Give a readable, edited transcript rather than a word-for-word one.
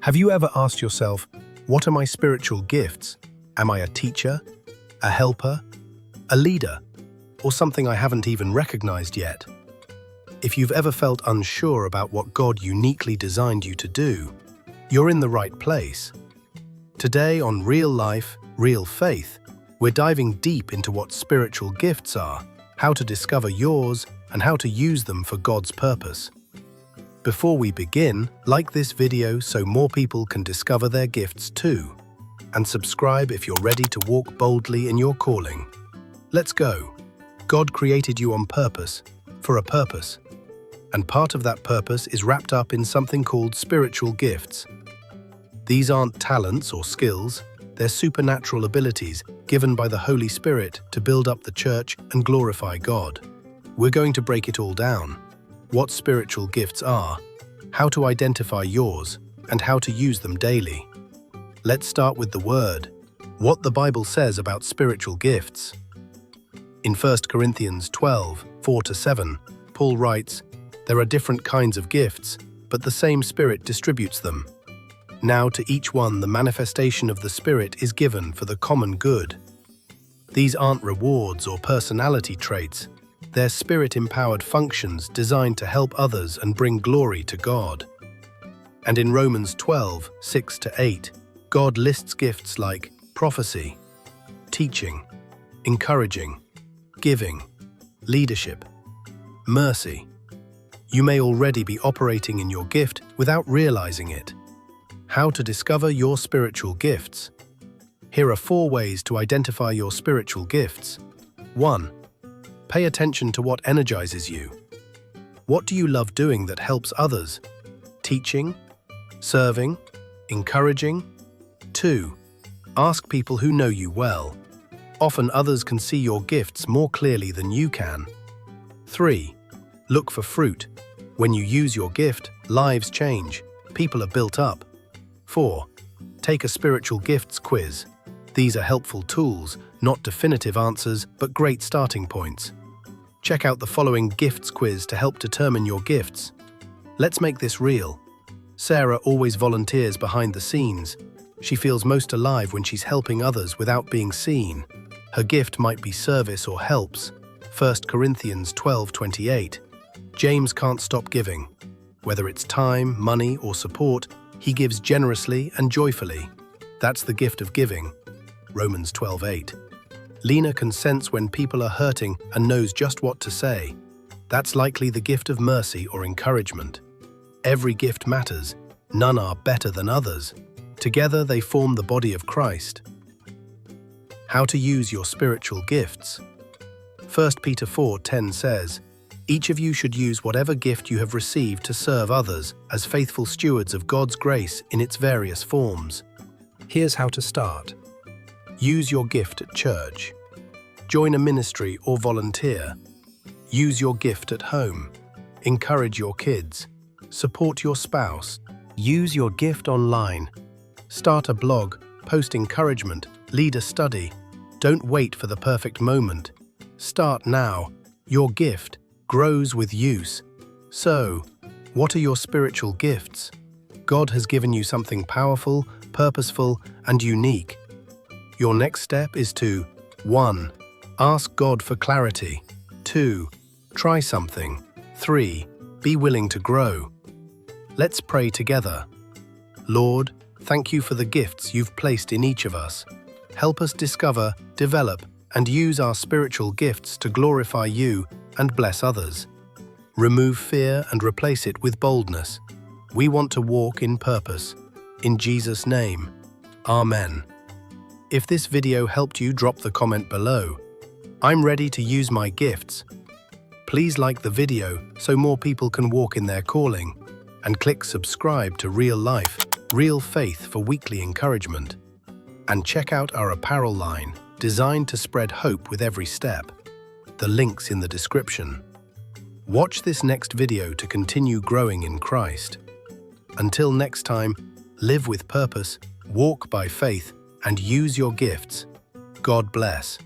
Have you ever asked yourself, what are my spiritual gifts? Am I a teacher, a helper, a leader, or something I haven't even recognized yet? If you've ever felt unsure about what God uniquely designed you to do, you're in the right place. Today on Real Life, Real Faith, we're diving deep into what spiritual gifts are, how to discover yours, and how to use them for God's purpose. Before we begin, like this video so more people can discover their gifts too. And subscribe if you're ready to walk boldly in your calling. Let's go. God created you on purpose, for a purpose. And part of that purpose is wrapped up in something called spiritual gifts. These aren't talents or skills, they're supernatural abilities given by the Holy Spirit to build up the church and glorify God. We're going to break it all down. What spiritual gifts are, how to identify yours, and how to use them daily. Let's start with the Word, what the Bible says about spiritual gifts. In 1 Corinthians 12, 4-7, Paul writes, "There are different kinds of gifts, but the same Spirit distributes them. Now to each one the manifestation of the Spirit is given for the common good." These aren't rewards or personality traits. They're Spirit-empowered functions designed to help others and bring glory to God. And in Romans 12, 6-8, God lists gifts like prophecy, teaching, encouraging, giving, leadership, mercy. You may already be operating in your gift without realizing it. How to discover your spiritual gifts. Here are 4 ways to identify your spiritual gifts. 1. Pay attention to what energizes you. What do you love doing that helps others? Teaching, serving, encouraging? 2. Ask people who know you well. Often others can see your gifts more clearly than you can. 3. Look for fruit. When you use your gift, lives change. People are built up. 4. Take a spiritual gifts quiz. These are helpful tools, not definitive answers, but great starting points. Check out the following gifts quiz to help determine your gifts. Let's make this real. Sarah always volunteers behind the scenes. She feels most alive when she's helping others without being seen. Her gift might be service or helps. 1 Corinthians 12:28. James can't stop giving. Whether it's time, money, or support, he gives generously and joyfully. That's the gift of giving. Romans 12:8. Lena can sense when people are hurting and knows just what to say. That's likely the gift of mercy or encouragement. Every gift matters. None are better than others. Together they form the body of Christ. How to use your spiritual gifts. 1 Peter 4:10 says, "Each of you should use whatever gift you have received to serve others as faithful stewards of God's grace in its various forms." Here's how to start. Use your gift at church. Join a ministry or volunteer. Use your gift at home. Encourage your kids. Support your spouse. Use your gift online. Start a blog, post encouragement, lead a study. Don't wait for the perfect moment. Start now. Your gift grows with use. So, what are your spiritual gifts? God has given you something powerful, purposeful, and unique. Your next step is to 1. Ask God for clarity. 2. Try something. 3. Be willing to grow. Let's pray together. Lord, thank you for the gifts you've placed in each of us. Help us discover, develop, and use our spiritual gifts to glorify you and bless others. Remove fear and replace it with boldness. We want to walk in purpose. In Jesus' name, Amen. If this video helped you, drop the comment below. I'm ready to use my gifts. Please like the video so more people can walk in their calling, and click subscribe to Real Life, Real Faith for weekly encouragement. And check out our apparel line, designed to spread hope with every step. The link's in the description. Watch this next video to continue growing in Christ. Until next time, live with purpose, walk by faith, and use your gifts. God bless.